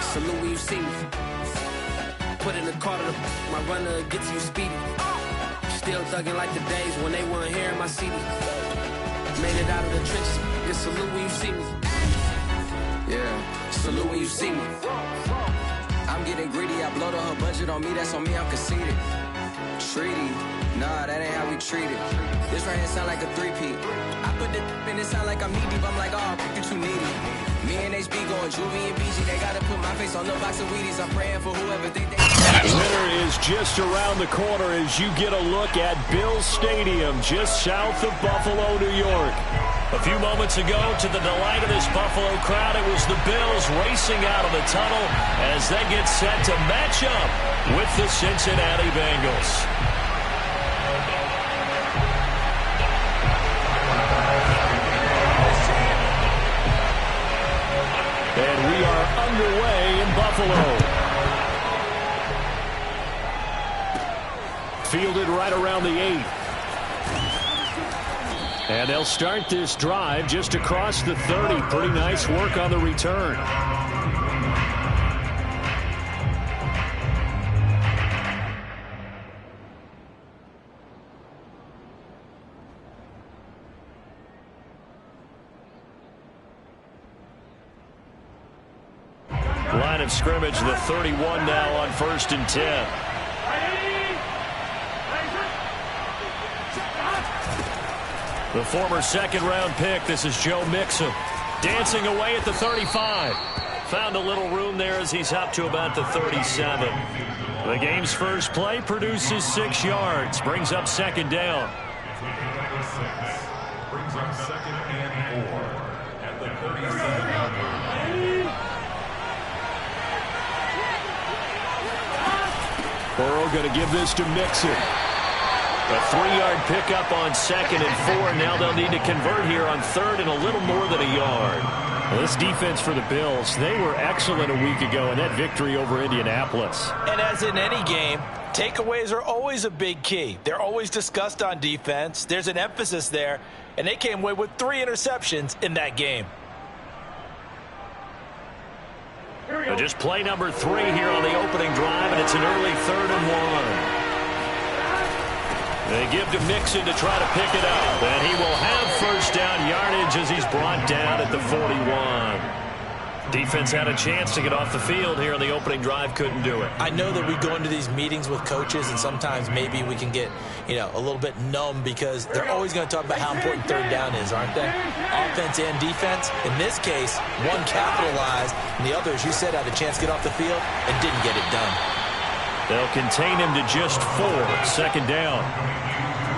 Salute when you see me. Put in the car to my runner, get to you speedy. Still thugging like the days when they weren't hearing my CD. Made it out of the trenches. Just salute when you see me. Yeah, salute when you see me. I'm getting greedy, I blowed her budget on me, that's on me, I'm conceited. Treaty, nah, that ain't how we treat it. This right here sound like a three-peat. I put the in it sound like I'm knee deep, I'm like, oh, you too needy. Me and HB going Juvie and BG, they gotta put my face on the box of Wheaties. I'm praying for whoever think they... Winner is just around the corner as you get a look at Bills Stadium, just south of Buffalo, New York. A few moments ago, to the delight of this Buffalo crowd, it was the Bills racing out of the tunnel as they get set to match up with the Cincinnati Bengals. And we are underway in Buffalo. Fielded right around the 8. And they'll start this drive just across the 30. Pretty nice work on the return. Line of scrimmage, the 31 now on 1st and 10. The former second-round pick, this is Joe Mixon, dancing away at the 35. Found a little room there as he's up to about the 37. The game's first play produces 6 yards, brings up second down. Brings up 2nd and 4 at the 37. Burrow going to give this to Mixon. A 3-yard pickup on 2nd and 4. Now they'll need to convert here on 3rd and a little more than a yard. Well, this defense for the Bills, they were excellent a week ago in that victory over Indianapolis. And as in any game, takeaways are always a big key. They're always discussed on defense. There's an emphasis there, and they came away with 3 interceptions in that game. Just play number 3 here on the opening drive, and it's an early 3rd and 1. They give to Mixon to try to pick it up, and he will have first down yardage as he's brought down at the 41. Defense had a chance to get off the field here on the opening drive, couldn't do it. I know that we go into these meetings with coaches, and sometimes maybe we can get, a little bit numb because they're always going to talk about how important 3rd down is, aren't they? Offense and defense. In this case, one capitalized, and the other, as you said, had a chance to get off the field and didn't get it done. They'll contain him to just 4, second down.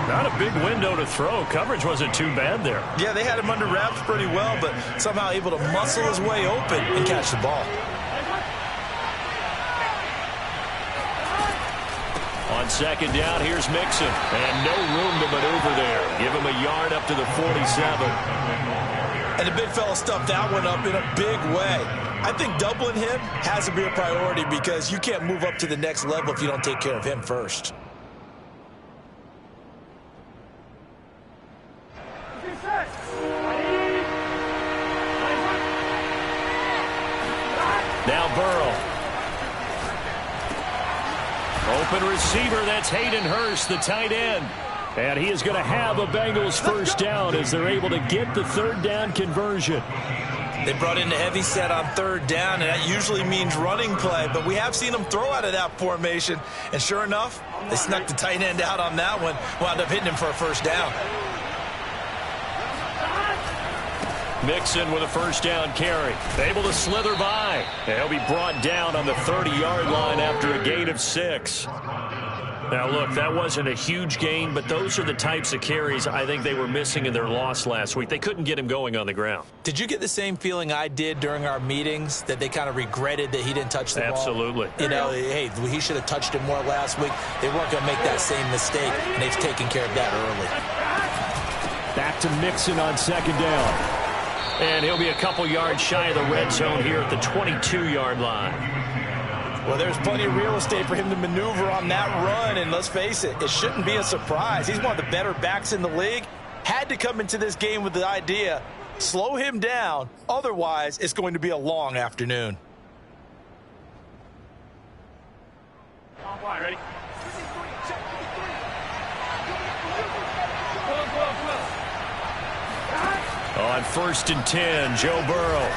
Not a big window to throw. Coverage wasn't too bad there. Yeah, they had him under wraps pretty well, but somehow able to muscle his way open and catch the ball. On second down, here's Mixon. And no room to maneuver there. Give him a yard up to the 47. And the big fella stuffed that one up in a big way. I think doubling him has to be a priority because you can't move up to the next level if you don't take care of him first. Now Burrow. Open receiver, that's Hayden Hurst, the tight end. And he is going to have a Bengals first down as they're able to get the 3rd down conversion. They brought in the heavy set on 3rd down, and that usually means running play. But we have seen them throw out of that formation. And sure enough, they snuck the tight end out on that one, wound up hitting him for a first down. Mixon with a first down carry. Able to slither by. And he'll be brought down on the 30-yard line after a gain of 6. Now, look, that wasn't a huge gain, but those are the types of carries I think they were missing in their loss last week. They couldn't get him going on the ground. Did you get the same feeling I did during our meetings, that they kind of regretted that he didn't touch the ball? Absolutely. Hey, he should have touched it more last week. They weren't going to make that same mistake, and they've taken care of that early. Back to Mixon on second down. And he'll be a couple yards shy of the red zone here at the 22-yard line. Well, there's plenty of real estate for him to maneuver on that run, and let's face it, it shouldn't be a surprise. He's one of the better backs in the league. Had to come into this game with the idea Slow him down. Otherwise, it's going to be a long afternoon. Ready? On 1st and 10, Joe Burrow.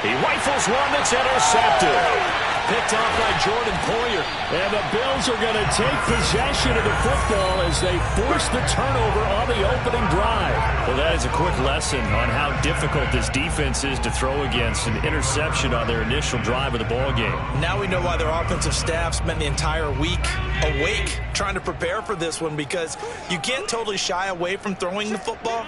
He rifles one that's intercepted. Picked off by Jordan Poyer. And the Bills are going to take possession of the football as they force the turnover on the opening drive. Well, that is a quick lesson on how difficult this defense is to throw against. An interception on their initial drive of the ball game. Now we know why their offensive staff spent the entire week awake trying to prepare for this one, because you can't totally shy away from throwing the football.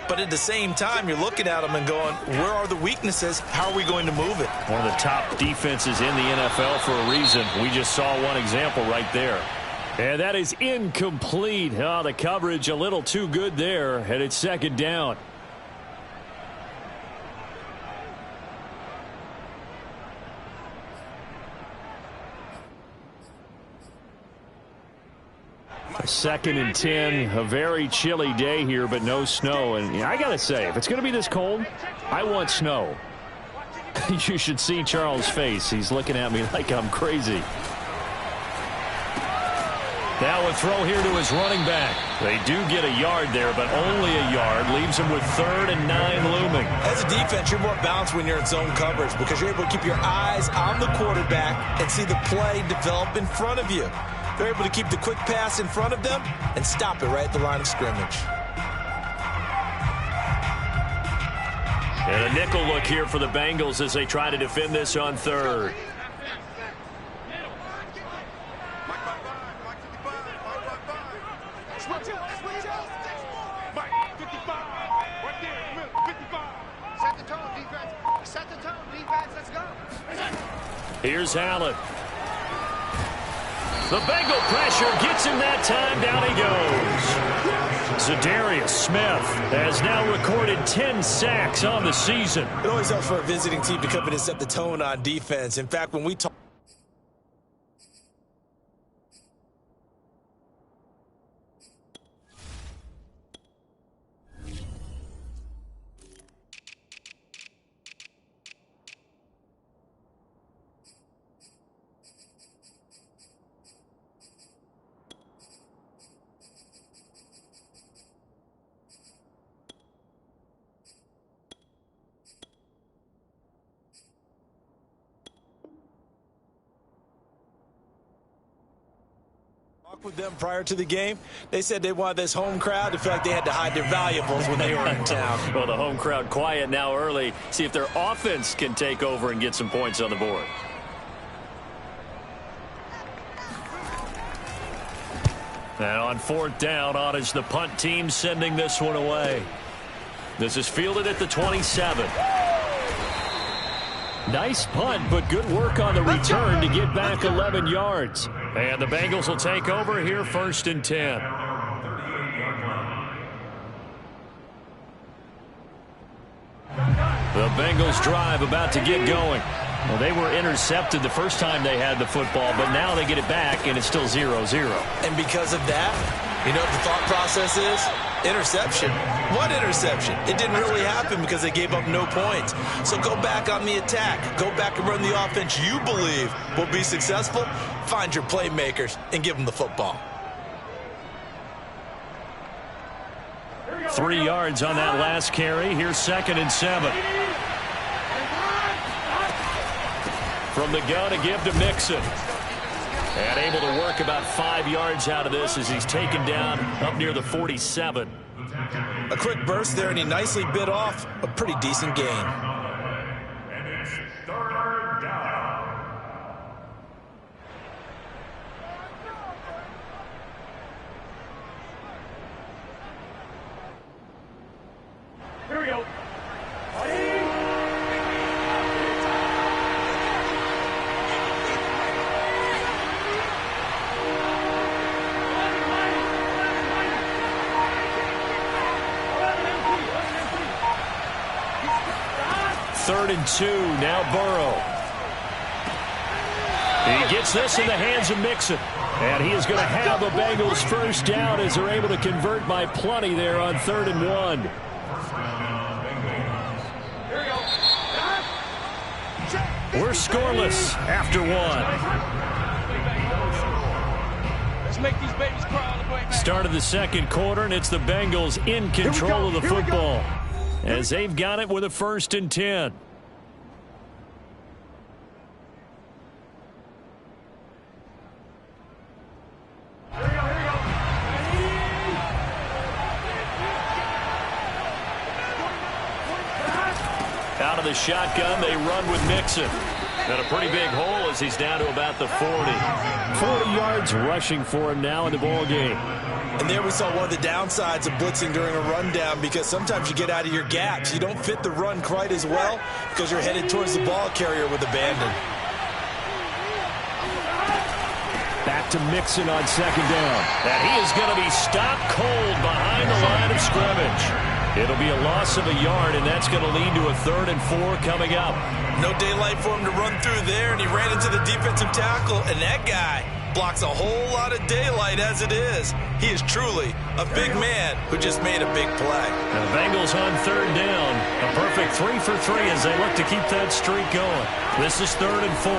But at the same time, you're looking at them and going, where are the weaknesses? How are we going to move it? One of the top defenses in the NFL for a reason. We just saw one example right there. And that is incomplete. Oh, the coverage a little too good there, and it's 2nd down. A 2nd and 10, a very chilly day here, but no snow. And I got to say, if it's going to be this cold, I want snow. You should see Charles' face. He's looking at me like I'm crazy. Now a throw here to his running back. They do get a yard there, but only a yard. Leaves him with 3rd and 9 looming. As a defense, you're more balanced when you're in zone coverage because you're able to keep your eyes on the quarterback and see the play develop in front of you. They're able to keep the quick pass in front of them and stop it right at the line of scrimmage. And a nickel look here for the Bengals as they try to defend this on 3rd. Here's Allen. The Bengal pressure gets him that time. Down he goes. Zadarius Smith has now recorded 10 sacks on the season. It always helps for a visiting team to come in and set the tone on defense. In fact, when we talk, with them prior to the game, they said they wanted this home crowd to feel like they had to hide their valuables when they were in town. Well, the home crowd quiet now early. See if their offense can take over and get some points on the board. And on 4th down, on is the punt team sending this one away. This is fielded at the 27. Nice punt, but good work on the return to get back 11 yards. And the Bengals will take over here 1st and 10. The Bengals drive about to get going. Well, they were intercepted the first time they had the football, but now they get it back, and it's still 0-0. And because of that, you know what the thought process is? Interception. What interception? It didn't really happen because they gave up no points. So go back on the attack. Go back and run the offense you believe will be successful. Find your playmakers and give them the football. 3 yards on that last carry. Here's 2nd and 7. From the gun to give to Mixon. And able to work about 5 yards out of this as he's taken down up near the 47. A quick burst there, and he nicely bit off a pretty decent gain. And it's 3rd down. Here we go. Third and 2, now Burrow. He gets this in the hands of Mixon. And he is going to have the Bengals 1st down as they're able to convert by plenty there on 3rd and 1. We're scoreless after one. Let's make these babies crawl on the way back. Start of the second quarter, and it's the Bengals in control of the football as they've got it with a 1st and 10. Out of the shotgun, they run with Mixon. Got a pretty big hole as he's down to about the 40. 40 yards rushing for him now in the ball game. And there we saw one of the downsides of blitzing during a rundown, because sometimes you get out of your gaps. You don't fit the run quite as well because you're headed towards the ball carrier with abandon. Back to Mixon on 2nd down. And he is going to be stopped cold behind the line of scrimmage. It'll be a loss of a yard, and that's going to lead to a 3rd and 4 coming up. No daylight for him to run through there, and he ran into the defensive tackle, and that guy blocks a whole lot of daylight as it is. He is truly a big man who just made a big play. And the Bengals on 3rd down. A perfect 3 for 3 as they look to keep that streak going. This is 3rd and 4.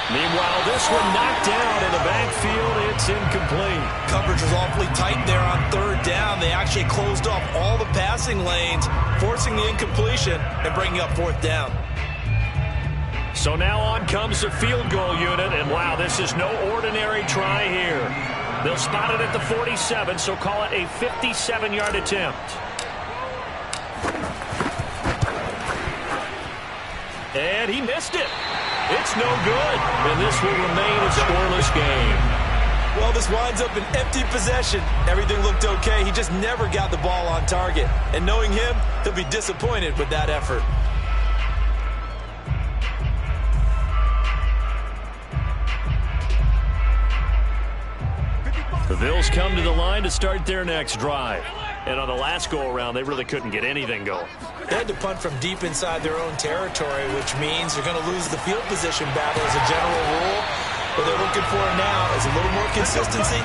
Meanwhile, this one knocked down in the backfield. It's incomplete. Coverage was awfully tight there on 3rd down. They actually closed off all the passing lanes, forcing the incompletion and bringing up 4th down. So now on comes the field goal unit, and wow, this is no ordinary try here. They'll spot it at the 47, so call it a 57-yard attempt. And he missed it. It's no good, and this will remain a scoreless game. Well, this winds up an empty possession. Everything looked okay. He just never got the ball on target. And knowing him, he'll be disappointed with that effort. The Bills come to the line to start their next drive. And on the last go-around, they really couldn't get anything going. They had to punt from deep inside their own territory, which means they're going to lose the field position battle as a general rule. What they're looking for now is a little more consistency,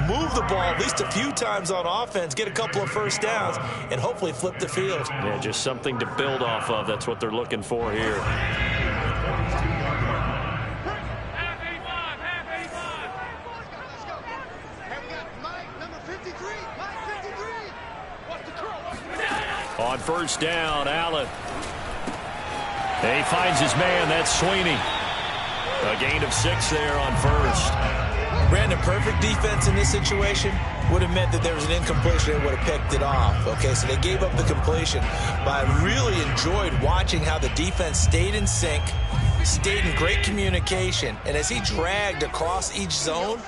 move the ball at least a few times on offense, get a couple of 1st downs, and hopefully flip the field. Yeah, just something to build off of. That's what they're looking for here. On 1st down, Allen. And he finds his man. That's Sweeney. A gain of 6 there on 1st. Brandon, perfect defense in this situation would have meant that there was an incompletion and would have picked it off. Okay, so they gave up the completion. But I really enjoyed watching how the defense stayed in sync, stayed in great communication, and as he dragged across each zone,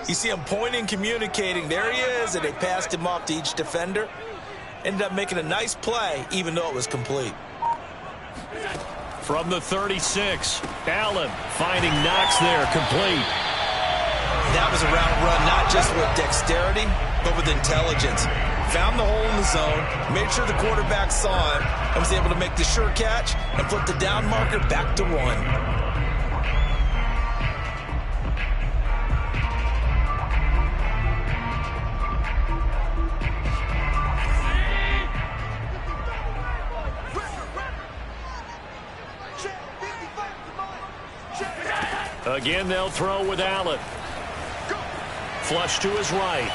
you see him pointing, communicating. There he is, and they passed him off to each defender. Ended up making a nice play, even though it was complete. From the 36, Allen finding Knox there, complete. That was a route run, not just with dexterity, but with intelligence. Found the hole in the zone, made sure the quarterback saw him, and was able to make the sure catch and flip the down marker back to 1. Again, they'll throw with Allen. Flush to his right.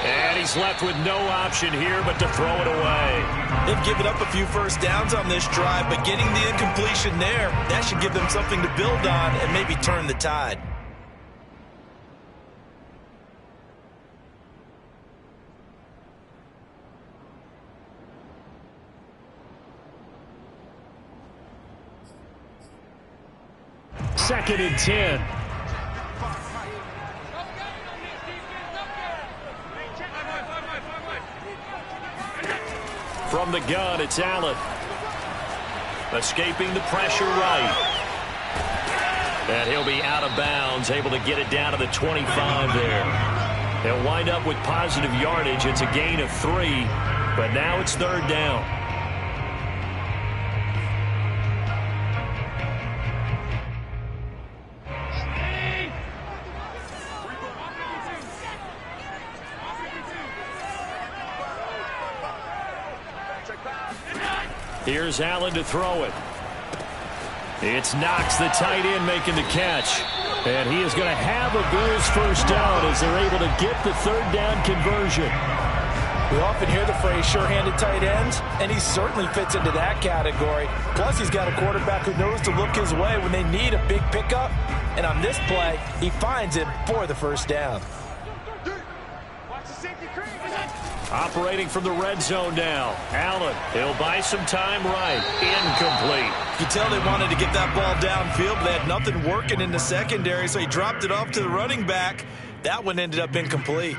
And he's left with no option here but to throw it away. They've given up a few 1st downs on this drive, but getting the incompletion there, that should give them something to build on and maybe turn the tide. Second and 10. From the gun, it's Allen. Escaping the pressure right. And he'll be out of bounds, able to get it down to the 25 there. They'll wind up with positive yardage. It's a gain of 3, but now it's 3rd down. Here's Allen to throw it. It's Knox, the tight end, making the catch. And he is going to have a Bills first down as they're able to get the third down conversion. We often hear the phrase sure-handed tight ends, and he certainly fits into that category. Plus, he's got a quarterback who knows to look his way when they need a big pickup. And on this play, he finds him for the first down. Operating from the red zone now. Allen, he'll buy some time right. Incomplete. You can tell they wanted to get that ball downfield, but they had nothing working in the secondary, so he dropped it off to the running back. That one ended up incomplete.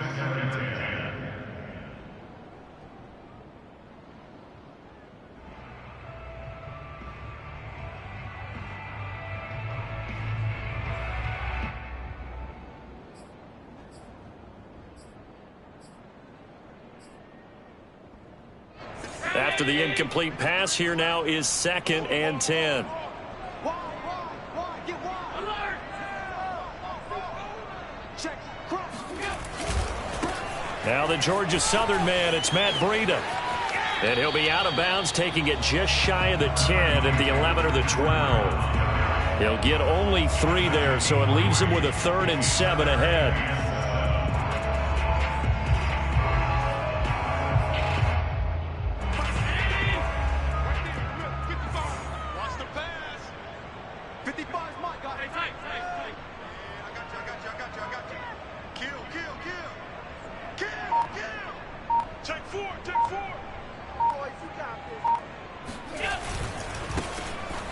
After the incomplete pass, here now is 2nd and 10. Now the Georgia Southern man, it's Matt Breida. And he'll be out of bounds, taking it just shy of the 10 at the 11 or the 12. He'll get only 3 there, so it leaves him with a 3rd and 7 ahead.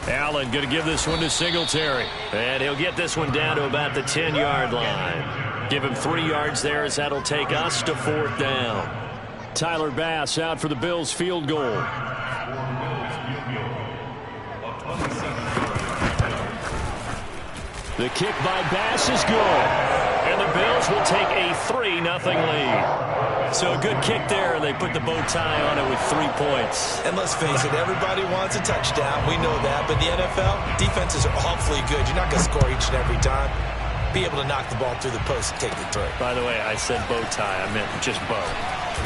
Allen going to give this one to Singletary. And he'll get this one down to about the 10-yard line. Give him 3 yards there as that'll take us to 4th down. Tyler Bass out for the Bills field goal. The kick by Bass is good. And the Bills will take a 3-0 lead. So a good kick there, and they put the bow tie on it with 3 points. And let's face it, everybody wants a touchdown. We know that. But the NFL, defenses are awfully good. You're not going to score each and every time. Be able to knock the ball through the post and take the throw. By the way, I said bow tie. I meant just bow.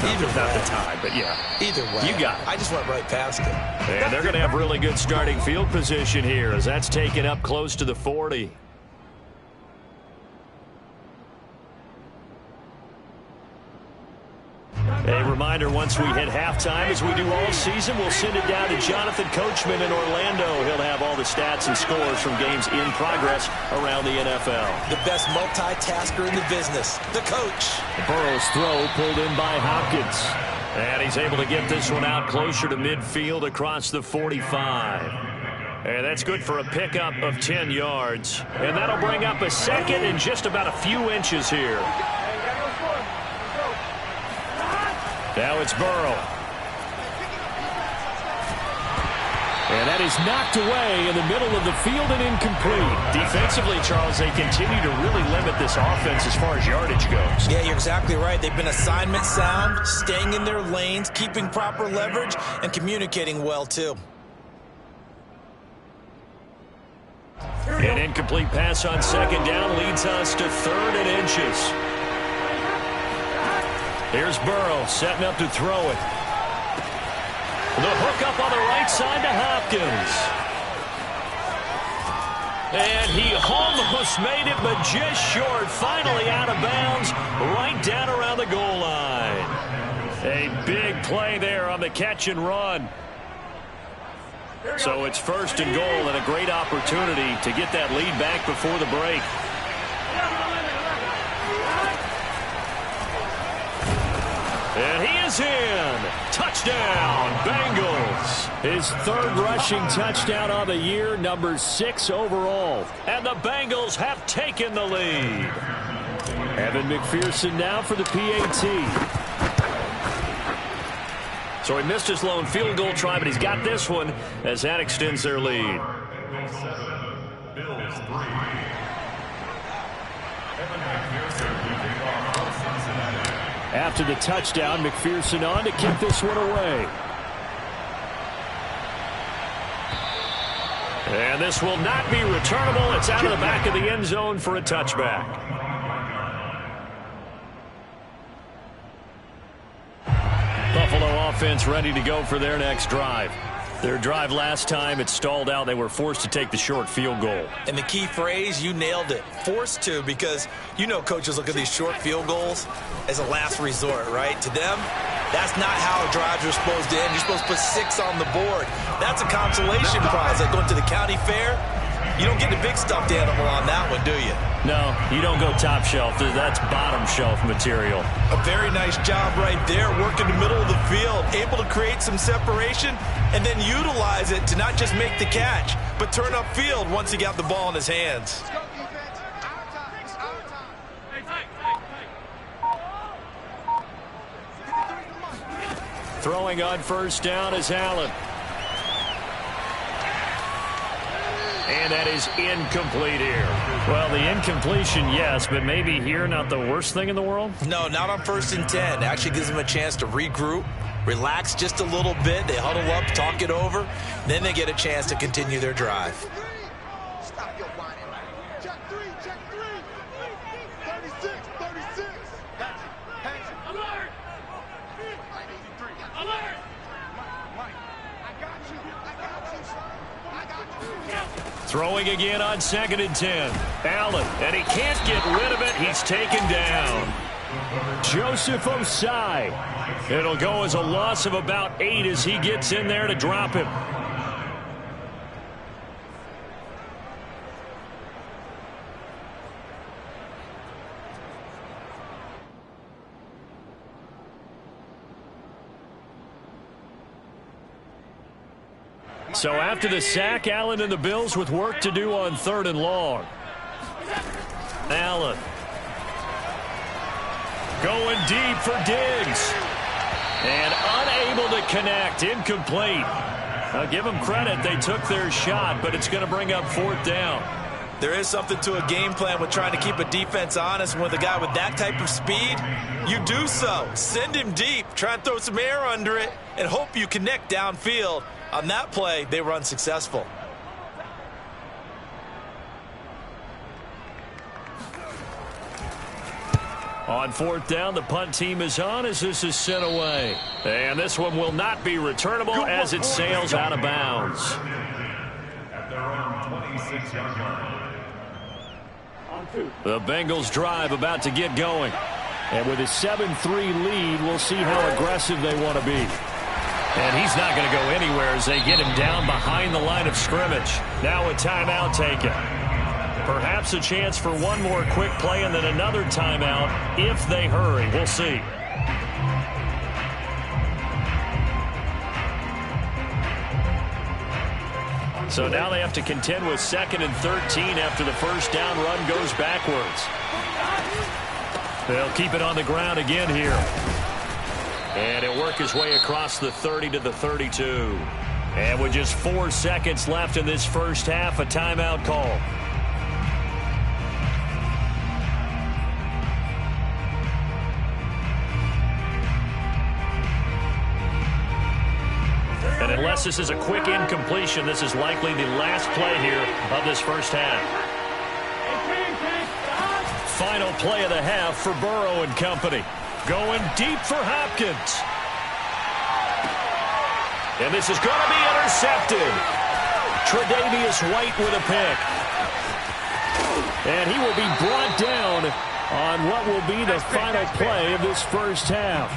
Not the tie, but yeah. Either way. You got it. I just went right past it. And they're going to have really good starting field position here as that's taken up close to the 40. A reminder, once we hit halftime, as we do all season, we'll send it down to Jonathan Coachman in Orlando. He'll have all the stats and scores from games in progress around the NFL. The best multitasker in the business, the coach. Burrow's throw pulled in by Hopkins. And he's able to get this one out closer to midfield across the 45. And that's good for a pickup of 10 yards. And that'll bring up a 2nd and just about a few inches here. Now it's Burrow. And that is knocked away in the middle of the field and incomplete. Defensively, Charles, they continue to really limit this offense as far as yardage goes. Yeah, you're exactly right. They've been assignment sound, staying in their lanes, keeping proper leverage, and communicating well, too. An incomplete pass on 2nd down leads us to 3rd and inches. Here's Burrow setting up to throw it. The hook up on the right side to Hopkins. And he almost made it, but just short. Finally out of bounds, right down around the goal line. A big play there on the catch and run. So it's 1st and goal and a great opportunity to get that lead back before the break. And he is in. Touchdown, Bengals. His 3rd rushing touchdown on the year, number 6 overall. And the Bengals have taken the lead. Evan McPherson now for the PAT. So he missed his lone field goal try, but he's got this one as that extends their lead. Bills 3. After the touchdown, McPherson on to kick this one away. And this will not be returnable. It's out of the back of the end zone for a touchback. Buffalo offense ready to go for their next drive. Their drive last time, it stalled out. They were forced to take the short field goal. And the key phrase, you nailed it, forced to, because you know coaches look at these short field goals as a last resort, right? To them, that's not how drives are supposed to end. You're supposed to put 6 on the board. That's a consolation prize. Like going to the county fair, you don't get the big stuffed animal on that one, do you? No, you don't go top shelf. That's bottom shelf material. A very nice job right there, working the middle of the field, able to create some separation and then utilize it to not just make the catch, but turn upfield once he got the ball in his hands. Throwing on first down is Allen. And that is incomplete here. Well, the incompletion, yes, but maybe here not the worst thing in the world? No, not on 1st and 10. It actually gives them a chance to regroup, relax just a little bit. They huddle up, talk it over. Then they get a chance to continue their drive. Stop your whining. Check 3, check 3. 36, 36. Alert! Alert! Mike, I got you. I got you, son. I got you. Throwing again on 2nd and 10. Allen, and he can't get rid of it. He's taken down. Joseph Osai. It'll go as a loss of about 8 as he gets in there to drop him. So after the sack, Allen and the Bills with work to do on 3rd and long. Allen going deep for Diggs. And unable to connect. Incomplete. I'll give them credit. They took their shot, but it's going to bring up 4th down. There is something to a game plan with trying to keep a defense honest. With a guy with that type of speed, you do so. Send him deep. Try and throw some air under it and hope you connect downfield. On that play, they were unsuccessful. On 4th down, the punt team is on as this is sent away. And this one will not be returnable as it sails out of bounds. At their own 26-yard line. The Bengals drive about to get going. And with a 7-3 lead, we'll see how aggressive they want to be. And he's not going to go anywhere as they get him down behind the line of scrimmage. Now a timeout taken. Perhaps a chance for one more quick play and then another timeout if they hurry. We'll see. So now they have to contend with 2nd and 13 after the first down run goes backwards. They'll keep it on the ground again here. And it'll work his way across the 30 to the 32. And with just 4 seconds left in this first half, a timeout call. And unless this is a quick incompletion, this is likely the last play here of this first half. Final play of the half for Burrow and company. Going deep for Hopkins. And this is going to be intercepted. Tre'Davious White with a pick. And he will be brought down on what will be the final play of this first half.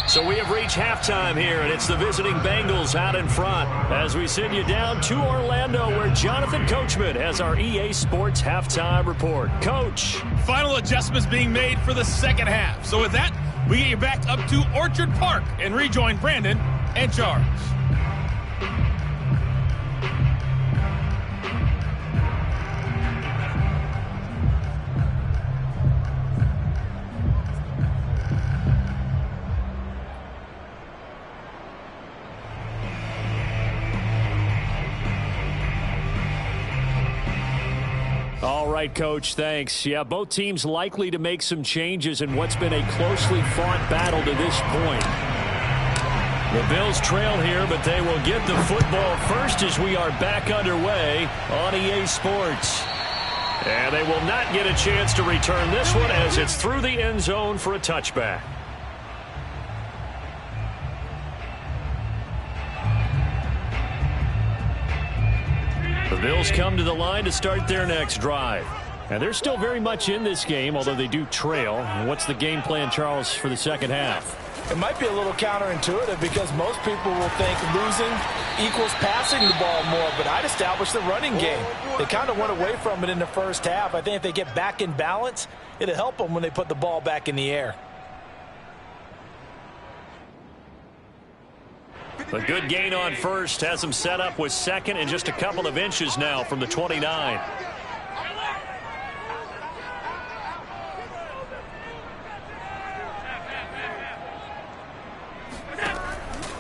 So we have reached halftime here, and it's the visiting Bengals out in front as we send you down to Orlando, where Jonathan Coachman has our EA Sports halftime report. Coach. Final adjustments being made for the second half. So with that, we get you back up to Orchard Park and rejoin Brandon and Charles. All right, Coach, thanks. Yeah, both teams likely to make some changes in what's been a closely fought battle to this point. The Bills trail here, but they will get the football first as we are back underway on EA Sports. And they will not get a chance to return this one as it's through the end zone for a touchback. The Bills come to the line to start their next drive. And they're still very much in this game, although they do trail. What's the game plan, Charles, for the second half? It might be a little counterintuitive because most people will think losing equals passing the ball more, but I'd establish the running game. They kind of went away from it in the first half. I think if they get back in balance, it'll help them when they put the ball back in the air. A good gain on first has them set up with second and just a couple of inches now from the 29.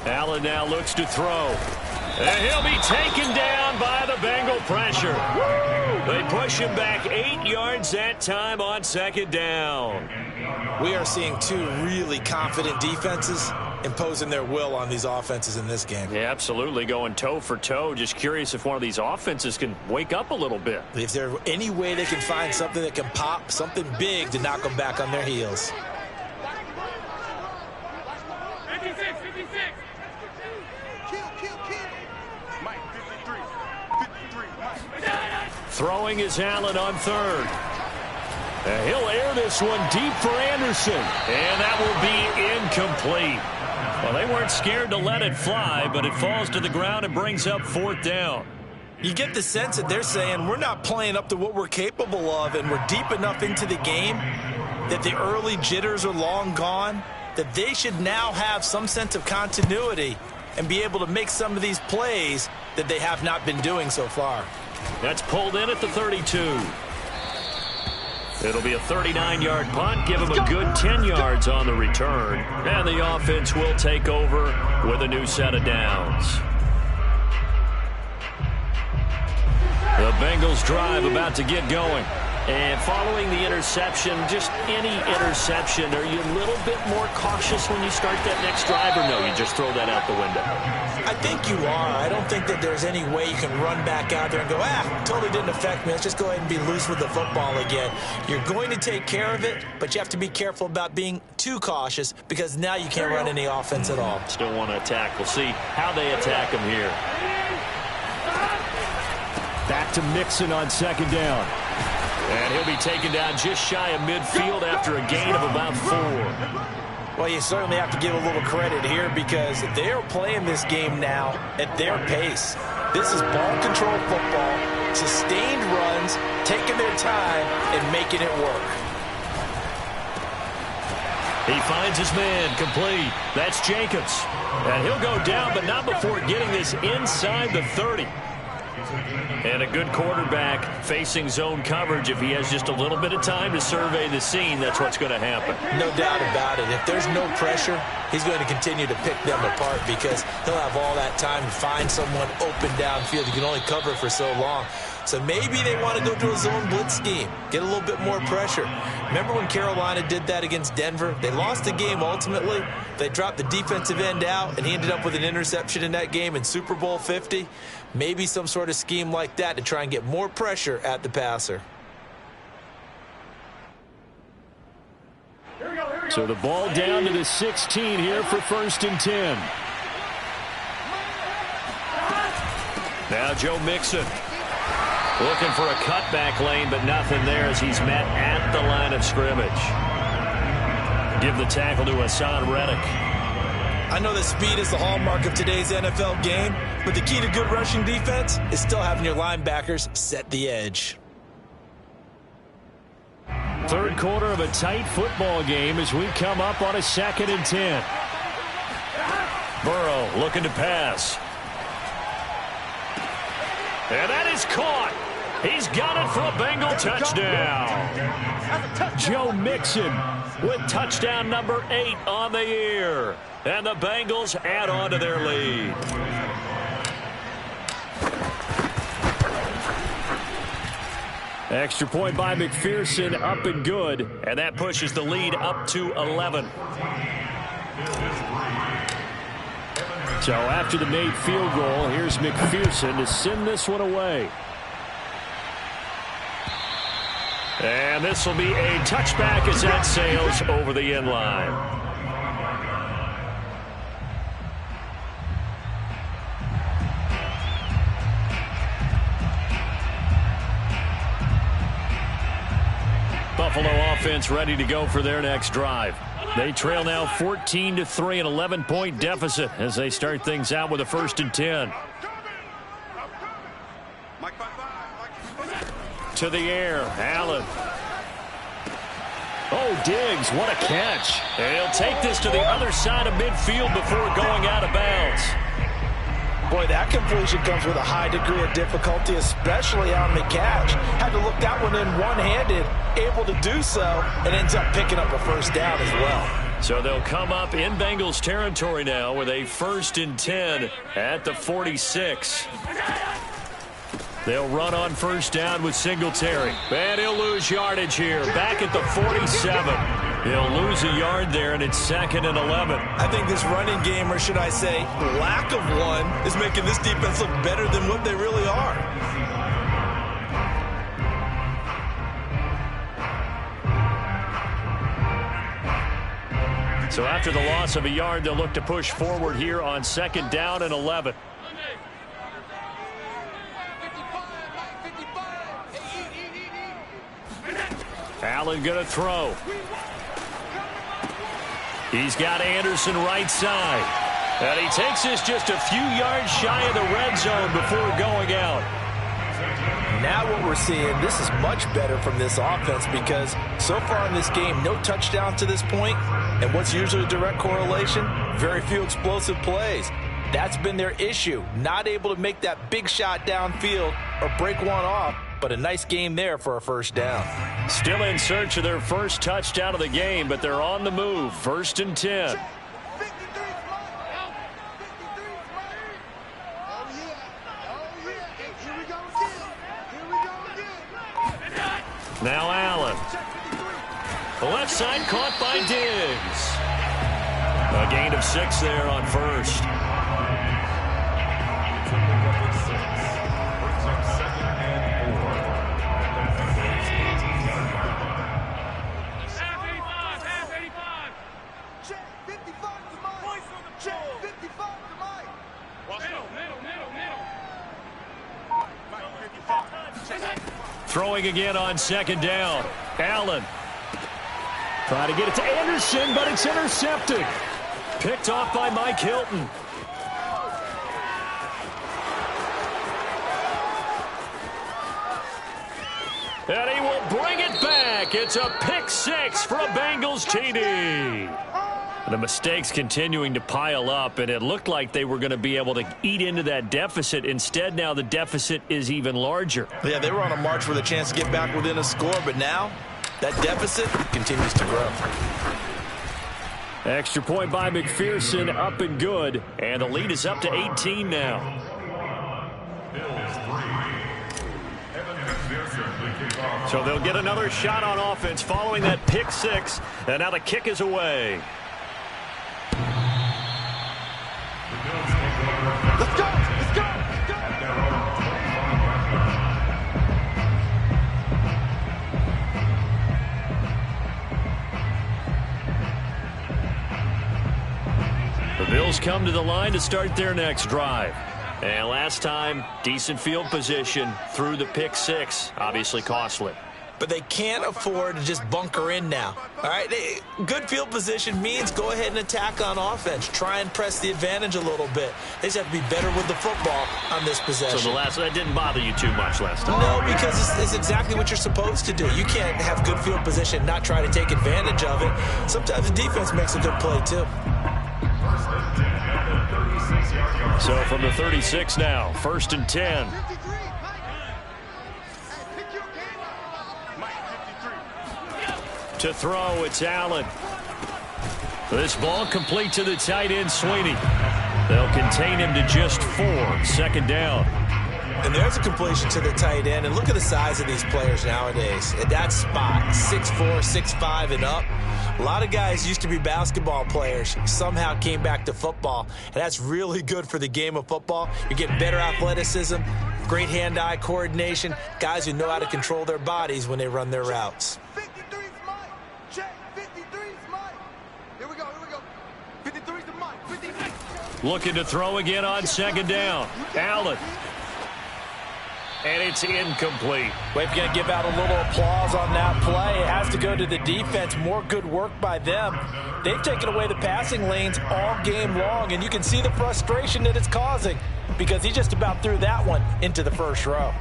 Allen now looks to throw. And he'll be taken down by the Bengal pressure. They push him back 8 yards that time on second down. We are seeing two really confident defenses imposing their will on these offenses in this game. Yeah, absolutely, going toe for toe. Just curious if one of these offenses can wake up a little bit. If there's any way they can find something that can pop, something big to knock them back on their heels. Throwing is Allen on third. And he'll air this one deep for Anderson. And that will be incomplete. Well, they weren't scared to let it fly, but it falls to the ground and brings up fourth down. You get the sense that they're saying we're not playing up to what we're capable of, and we're deep enough into the game that the early jitters are long gone, that they should now have some sense of continuity and be able to make some of these plays that they have not been doing so far. That's pulled in at the 32. It'll be a 39-yard punt. Give them a good 10 yards on the return. And the offense will take over with a new set of downs. The Bengals drive about to get going. And following the interception, just any interception, are you a little bit more cautious when you start that next drive, or no, you just throw that out the window? I think you are. I don't think that there's any way you can run back out there and go, totally didn't affect me. Let's just go ahead and be loose with the football again. You're going to take care of it, but you have to be careful about being too cautious because now you can't run any offense at all. Still want to attack. We'll see how they attack him here. Back to Mixon on second down. And he'll be taken down just shy of midfield after a gain of about 4. Well, you certainly have to give a little credit here because they are playing this game now at their pace. This is ball control football, sustained runs, taking their time and making it work. He finds his man complete. That's Jacobs. And he'll go down, but not before getting this inside the 30. And a good quarterback facing zone coverage. If he has just a little bit of time to survey the scene, that's what's going to happen. No doubt about it. If there's no pressure, he's going to continue to pick them apart because he'll have all that time to find someone open downfield. He can only cover for so long. So maybe they want to go to a zone blitz scheme, get a little bit more pressure. Remember when Carolina did that against Denver? They lost the game ultimately. They dropped the defensive end out, and he ended up with an interception in that game in Super Bowl 50. Maybe some sort of scheme like that to try and get more pressure at the passer. So the ball down to the 16 here for 1st and 10. Now Joe Mixon. Looking for a cutback lane, but nothing there as he's met at the line of scrimmage. Give the tackle to Hassan Reddick. I know that speed is the hallmark of today's NFL game, but the key to good rushing defense is still having your linebackers set the edge. Third quarter of a tight football game as we come up on a 2nd and 10. Burrow looking to pass. And that is caught. He's got it for a Bengal touchdown. Joe Mixon with touchdown number 8 on the year. And the Bengals add on to their lead. Extra point by McPherson, up and good. And that pushes the lead up to 11. So after the made field goal, here's McPherson to send this one away. And this will be a touchback as that sails over the end line. Buffalo offense ready to go for their next drive. They trail now 14-3, an 11-point deficit as they start things out with a 1st and 10. To the air, Allen. Oh, Diggs, what a catch. And he'll take this to the other side of midfield before going out of bounds. Boy, that completion comes with a high degree of difficulty, especially on the catch. Had to look that one in one-handed, able to do so, and ends up picking up a 1st down as well. So they'll come up in Bengals territory now with a 1st and 10 at the 46. They'll run on 1st down with Singletary. And he'll lose yardage here, back at the 47. He'll lose a yard there, and it's 2nd and 11. I think this running game, or should I say lack of one, is making this defense look better than what they really are. So after the loss of a yard, they'll look to push forward here on 2nd down and 11. Allen going to throw. He's got Anderson right side. And he takes this just a few yards shy of the red zone before going out. Now what we're seeing, this is much better from this offense because so far in this game, no touchdown to this point. And what's usually a direct correlation? Very few explosive plays. That's been their issue. Not able to make that big shot downfield or break one off. But a nice game there for a 1st down. Still in search of their 1st touchdown of the game, but they're on the move. 1st and 10. Now Allen. The left side caught by Diggs. A gain of 6 there on 1st. Throwing again on 2nd down. Allen. Trying to get it to Anderson, but it's intercepted. Picked off by Mike Hilton. And he will bring it back. It's a pick 6 for a Bengals TD. The mistakes continuing to pile up, and it looked like they were going to be able to eat into that deficit. Instead, now the deficit is even larger. Yeah, they were on a march with a chance to get back within a score, but now that deficit continues to grow. Extra point by McPherson, up and good, and the lead is up to 18 now. So they'll get another shot on offense following that pick 6, and now the kick is away. Let's go! Let's go! Let's go! The Bills come to the line to start their next drive. And last time, decent field position through the pick 6, obviously costly. But they can't afford to just bunker in now. All right, good field position means go ahead and attack on offense. Try and press the advantage a little bit. They just have to be better with the football on this possession. So that didn't bother you too much last time? No, because it's exactly what you're supposed to do. You can't have good field position and not try to take advantage of it. Sometimes the defense makes a good play, too. So from the 36 now, 1st and 10. To throw, it's Allen. This ball complete to the tight end, Sweeney. They'll contain him to just 4, 2nd down. And there's a completion to the tight end. And look at the size of these players nowadays. At that spot, 6'4", 6'5", and up. A lot of guys used to be basketball players, somehow came back to football. And that's really good for the game of football. You're getting better athleticism, great hand-eye coordination, guys who know how to control their bodies when they run their routes. 53's Mike. Check. 53's Mike. Here we go. 53's the Mike. 53. Looking to throw again on second down. Allen. And it's incomplete. We're going to give out a little applause on that play. It has to go to the defense. More good work by them. They've taken away the passing lanes all game long, and you can see the frustration that it's causing because he just about threw that one into the first row.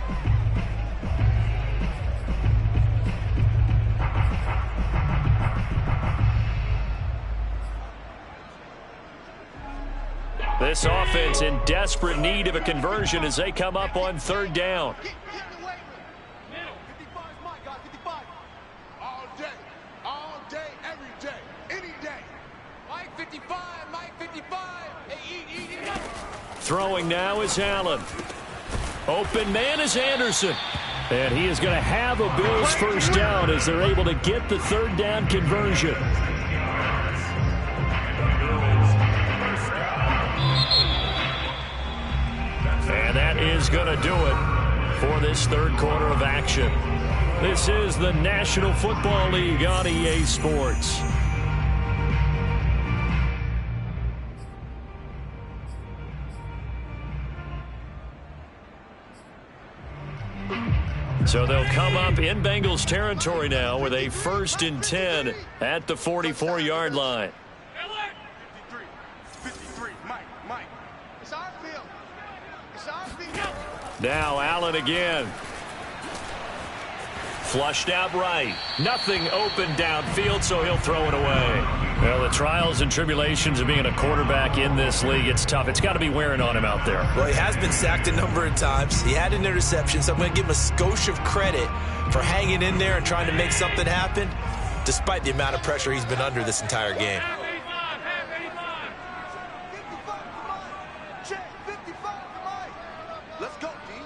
This offense in desperate need of a conversion as they come up on third down. Get away with it. 55's Mike, guys. 55. All day, every day, any day. Mike 55, Mike 55. Hey, eat. Throwing now is Allen. Open man is Anderson. And he is going to have a Bills first down as they're able to get the third down conversion. And that is going to do it for this third quarter of action. This is the National Football League on EA Sports. So they'll come up in Bengals territory now with a 1st and 10 at the 44-yard line. 53, Mike. It's our field. Now Allen again. Flushed out right. Nothing open downfield, so he'll throw it away. Well, the trials and tribulations of being a quarterback in this league, it's tough. It's got to be wearing on him out there. Well, he has been sacked a number of times. He had an interception, so I'm going to give him a skosh of credit for hanging in there and trying to make something happen, despite the amount of pressure he's been under this entire game. Let's go, D.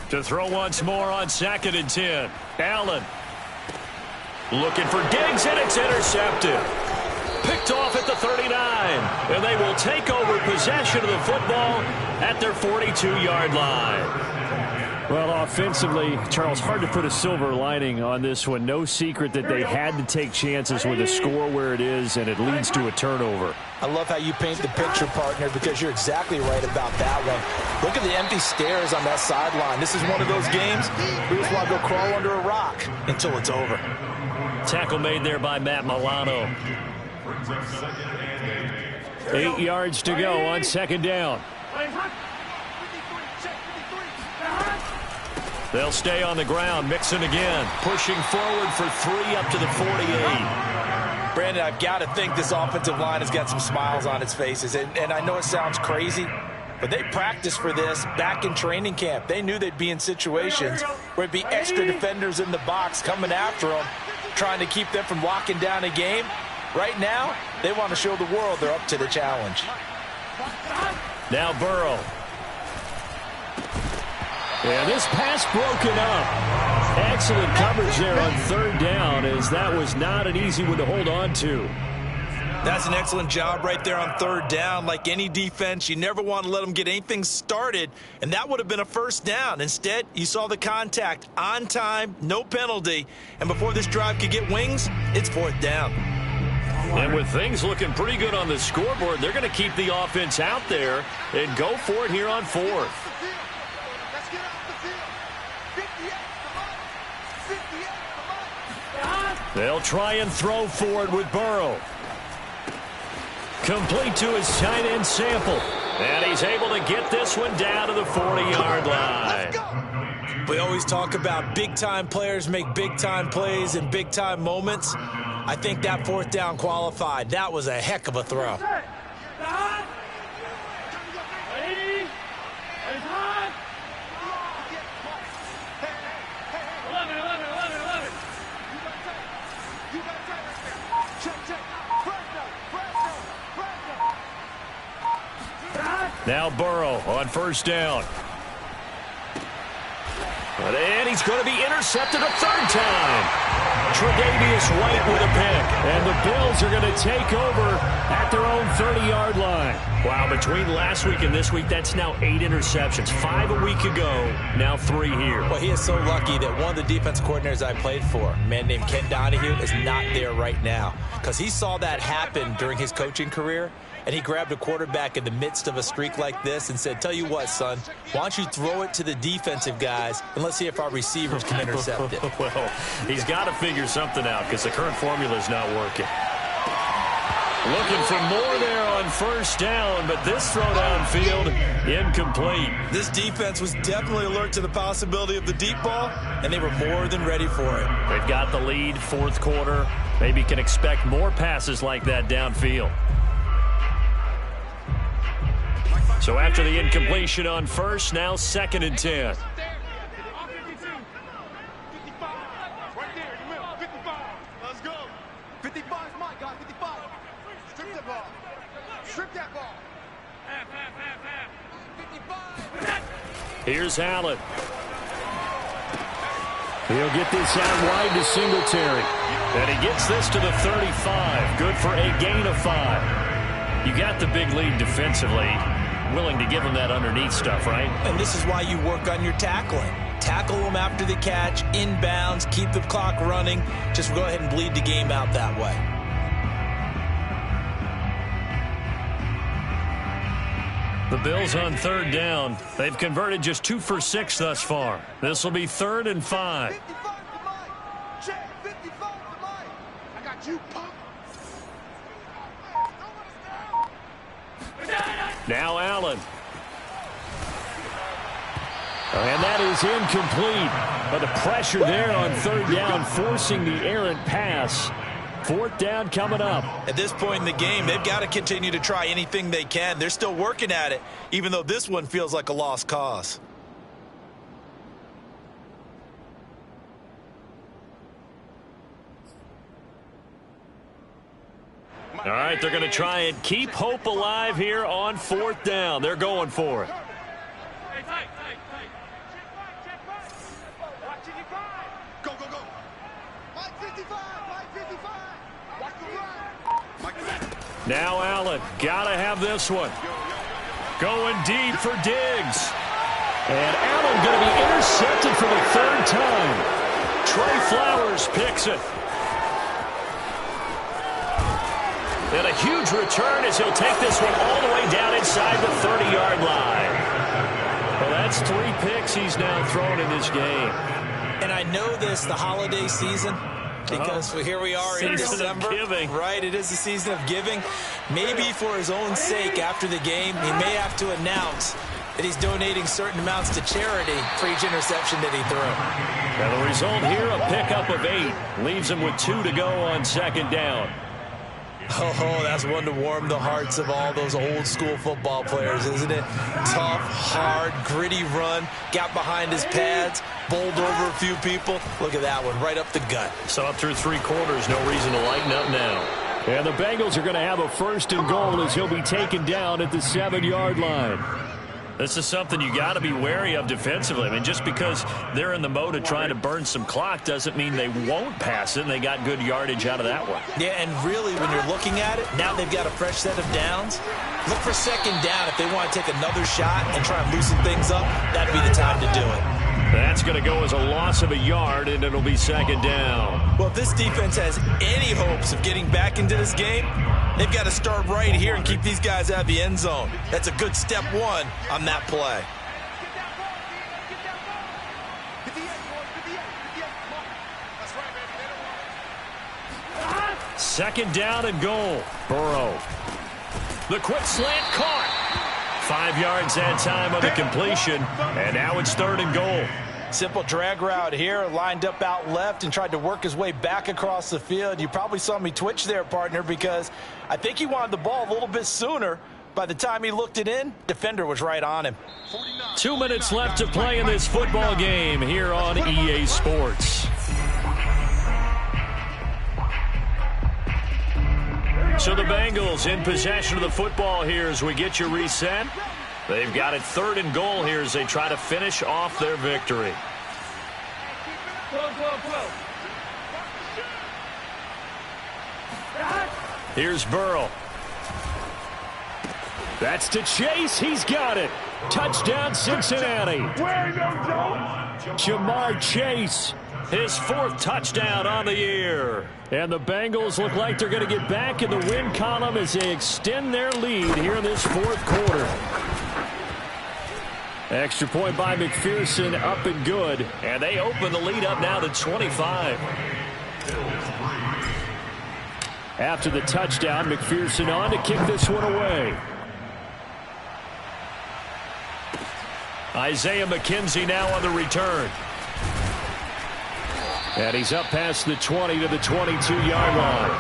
To throw once more on 2nd and 10. Allen looking for Diggs, and it's intercepted. Picked off at the 39. And they will take over possession of the football at their 42-yard line. Well, offensively, Charles, hard to put a silver lining on this one. No secret that they had to take chances with a score where it is, and it leads to a turnover. I love how you paint the picture, partner, because you're exactly right about that one. Look at the empty stares on that sideline. This is one of those games we just want to go crawl under a rock until it's over. Tackle made there by Matt Milano. 8 yards to go on 2nd down. They'll stay on the ground. Mixon again. Pushing forward for 3 up to the 48. Brandon, I've got to think this offensive line has got some smiles on its faces. And I know it sounds crazy, but they practiced for this back in training camp. They knew they'd be in situations where it'd be extra defenders in the box coming after them, trying to keep them from locking down a game. Right now, they want to show the world they're up to the challenge. Now Burrow. Yeah, this pass broken up. Excellent coverage there on 3rd down, as that was not an easy one to hold on to. That's an excellent job right there on 3rd down. Like any defense, you never want to let them get anything started, and that would have been a 1st down. Instead, you saw the contact on time, no penalty, and before this drive could get wings, it's 4th down. And with things looking pretty good on the scoreboard, they're going to keep the offense out there and go for it here on 4th. They'll try and throw for it with Burrow. Complete to his tight end Sample. And he's able to get this one down to the 40-yard line. We always talk about big-time players make big-time plays in big-time moments. I think that 4th down qualified. That was a heck of a throw. Now Burrow on 1st down. And he's going to be intercepted a 3rd time. Tre'Davious White with a pick. And the Bills are going to take over at their own 30-yard line. Wow, between last week and this week, that's now 8 interceptions. 5 a week ago, now 3 here. Well, he is so lucky that one of the defense coordinators I played for, a man named Ken Donahue, is not there right now. Because he saw that happen during his coaching career, and he grabbed a quarterback in the midst of a streak like this and said, tell you what, son, why don't you throw it to the defensive guys, and let's see if our receivers can intercept it. Well, he's got to figure something out because the current formula is not working. Looking for more there on first down, but this throw downfield incomplete. This defense was definitely alert to the possibility of the deep ball, and they were more than ready for it. They've got the lead, fourth quarter. Maybe can expect more passes like that downfield. So after the incompletion on first, now 2nd and 10. Here's Allen. He'll get this out wide to Singletary. And he gets this to the 35. Good for a gain of 5. You got the big lead defensively. Willing to give him that underneath stuff, right? And this is why you work on your tackling. Tackle them after the catch, inbounds, keep the clock running. Just go ahead and bleed the game out that way. The Bills on 3rd down. They've converted just 2 for 6 thus far. This will be 3rd and 5. 55 to Mike. Check, 55 to Mike. I got you, punk. Now Allen. And that is incomplete. But the pressure there on 3rd down, forcing the errant pass. 4th down coming up. At this point in the game, they've got to continue to try anything they can. They're still working at it, even though this one feels like a lost cause. All right, they're going to try and keep hope alive here on 4th down. They're going for it. Go, go, go. Mike 55, Mike 55. Watch the run. Now Allen, got to have this one. Going deep for Diggs. And Allen going to be intercepted for the 3rd time. Trey Flowers picks it. And a huge return as he'll take this one all the way down inside the 30-yard line. Well, that's 3 picks he's now thrown in this game. And I know this, the holiday season, because here we are in December. Right, it is the season of giving. Maybe for his own sake after the game, he may have to announce that he's donating certain amounts to charity for each interception that he threw. And the result here, a pickup of 8. Leaves him with 2 to go on 2nd down. Oh, that's one to warm the hearts of all those old school football players, isn't it? Tough, hard, gritty run, got behind his pads, bowled over a few people. Look at that one, right up the gut. So up through 3 quarters, no reason to lighten up now. And the Bengals are going to have a 1st and goal as he'll be taken down at the 7-yard line. This is something you got to be wary of defensively. I mean, just because they're in the mode of trying to burn some clock doesn't mean they won't pass it, and they got good yardage out of that one. Yeah, and really, when you're looking at it, now they've got a fresh set of downs. Look for 2nd down if they want to take another shot and try and loosen things up. That'd be the time to do it. That's going to go as a loss of a yard, and it'll be 2nd down. Well, if this defense has any hopes of getting back into this game, they've got to start right here and keep these guys out of the end zone. That's a good step 1 on that play. Second down and goal. Burrow. The quick slant caught. 5 yards that time on the completion, and now it's 3rd and goal. Simple drag route here, lined up out left and tried to work his way back across the field. You probably saw me twitch there, partner, because I think he wanted the ball a little bit sooner. By the time he looked it in, defender was right on him. 2 minutes left to play in this football game here on EA Sports. So the Bengals in possession of the football here as we get you reset. They've got it 3rd and goal here as they try to finish off their victory. Here's Burrow. That's to Chase. He's got it. Touchdown, Cincinnati. Jamar Chase. His 4th touchdown on the year. And the Bengals look like they're going to get back in the win column as they extend their lead here in this 4th quarter. Extra point by McPherson, up and good. And they open the lead up now to 25. After the touchdown, McPherson on to kick this one away. Isaiah McKenzie now on the return. And he's up past the 20 to the 22-yard line.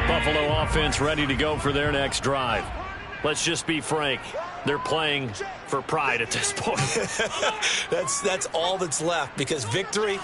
Buffalo offense ready to go for their next drive. Let's just be frank. They're playing for pride at this point. That's all that's left, because victory,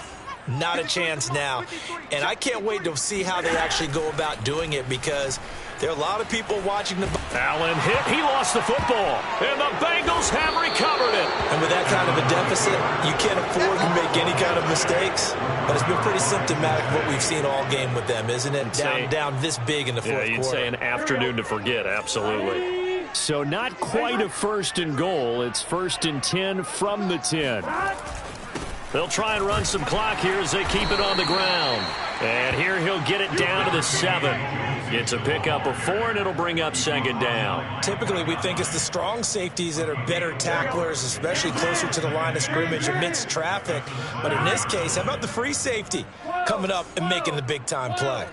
not a chance now. And I can't wait to see how they actually go about doing it, because there are a lot of people watching the... Allen hit. He lost the football. And the Bengals have recovered it. And with that kind of a deficit, you can't afford to make any kind of mistakes. But it's been pretty symptomatic of what we've seen all game with them, isn't it? Down this big in the fourth quarter. You'd say an afternoon to forget. Absolutely. So not quite a 1st and goal. It's 1st and 10 from the 10. They'll try and run some clock here as they keep it on the ground. And here he'll get it down to the 7. It's a pickup of 4, and it'll bring up 2nd down. Typically, we think it's the strong safeties that are better tacklers, especially closer to the line of scrimmage amidst traffic. But in this case, how about the free safety coming up and making the big-time play?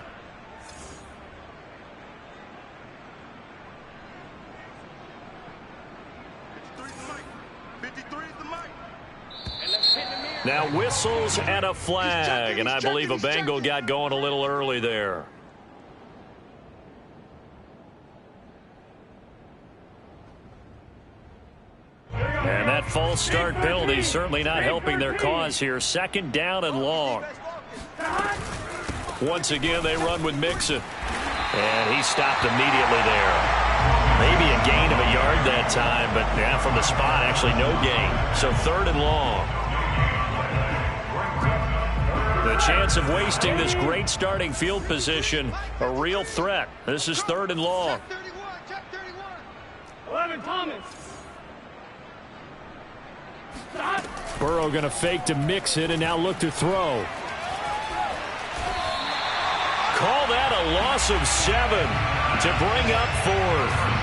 Now whistles and a flag, and I believe a Bengal got going a little early there. And that false start penalty certainly not helping their cause here. 2nd down and long. Once again, they run with Mixon. And he stopped immediately there. Maybe a gain of a yard that time, but yeah, from the spot, actually no gain. So 3rd and long. The chance of wasting this great starting field position, a real threat. This is 3rd and long. 11 Thomas. Burrow going to fake to mix it and now look to throw. Call that a loss of 7 to bring up 4th.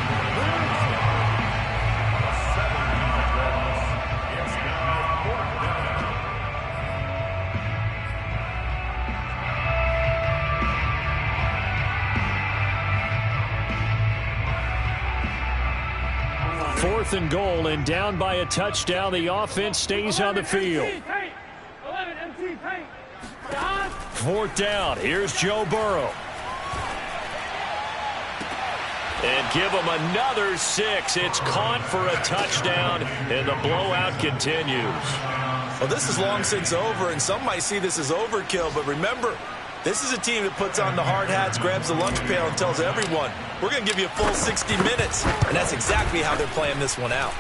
Fourth and goal, and down by a touchdown. The offense stays on the field. 4th down. Here's Joe Burrow. And give him another 6. It's caught for a touchdown, and the blowout continues. Well, this is long since over, and some might see this as overkill, but remember, this is a team that puts on the hard hats, grabs the lunch pail, and tells everyone, we're going to give you a full 60 minutes. And that's exactly how they're playing this one out.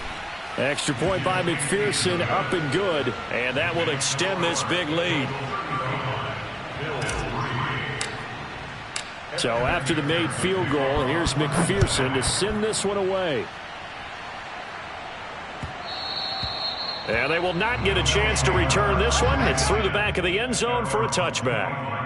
Extra point by McPherson, up and good. And that will extend this big lead. So after the made field goal, here's McPherson to send this one away. And they will not get a chance to return this one. It's through the back of the end zone for a touchback.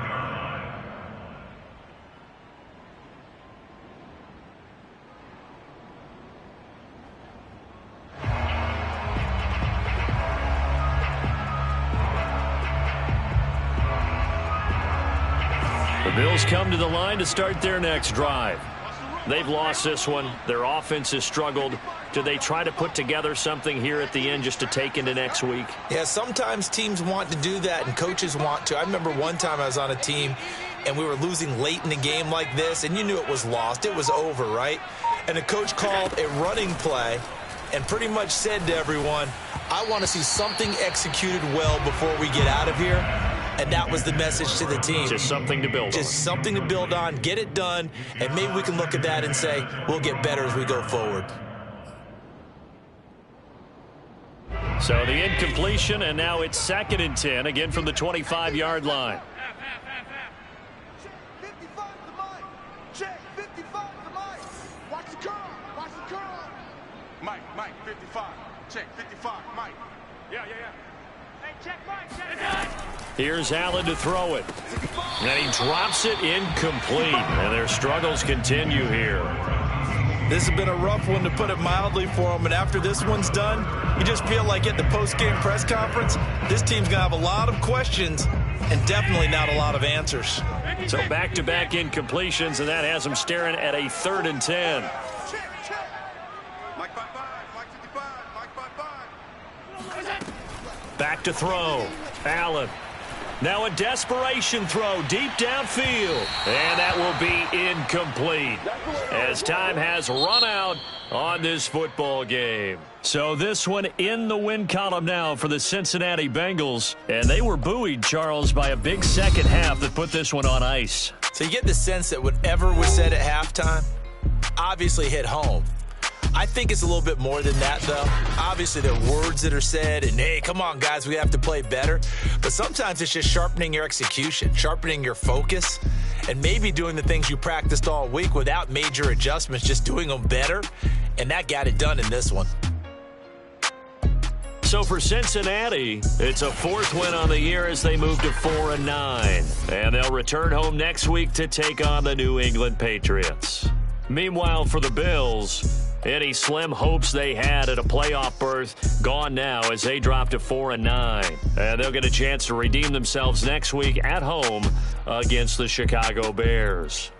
The Bills come to the line to start their next drive. They've lost this one. Their offense has struggled. Do they try to put together something here at the end just to take into next week? Yeah, sometimes teams want to do that and coaches want to. I remember one time I was on a team and we were losing late in the game like this, and you knew it was lost. It was over, right? And the coach called a running play and pretty much said to everyone, I want to see something executed well before we get out of here. And that was the message to the team. Just something to build on. Just something to build on, get it done, and maybe we can look at that and say, we'll get better as we go forward. So the incompletion, and now it's 2nd and 10, again from the 25-yard line. Check 55 to Mike. Check 55 to Mike. Watch the curl. Watch the curl. Mike, 55. Check 55, Mike. Yeah. Hey, check Mike. Check. Here's Allen to throw it. And he drops it incomplete. And their struggles continue here. This has been a rough one, to put it mildly, for them. And after this one's done, you just feel like at the post-game press conference, this team's going to have a lot of questions and definitely not a lot of answers. So back-to-back incompletions, and that has them staring at a 3rd and 10. Check. Mike 55, Mike 55, Mike 55. Back to throw. Allen. Now a desperation throw deep downfield. And that will be incomplete as time has run out on this football game. So this one in the win column now for the Cincinnati Bengals. And they were buoyed, Charles, by a big second half that put this one on ice. So you get the sense that whatever was said at halftime obviously hit home. I think it's a little bit more than that, though. Obviously, there are words that are said, and, hey, come on, guys, we have to play better. But sometimes it's just sharpening your execution, sharpening your focus, and maybe doing the things you practiced all week without major adjustments, just doing them better. And that got it done in this one. So for Cincinnati, it's a 4th win on the year as they move to 4-9. And they'll return home next week to take on the New England Patriots. Meanwhile, for the Bills, any slim hopes they had at a playoff berth gone now as they drop to 4-9. And they'll get a chance to redeem themselves next week at home against the Chicago Bears.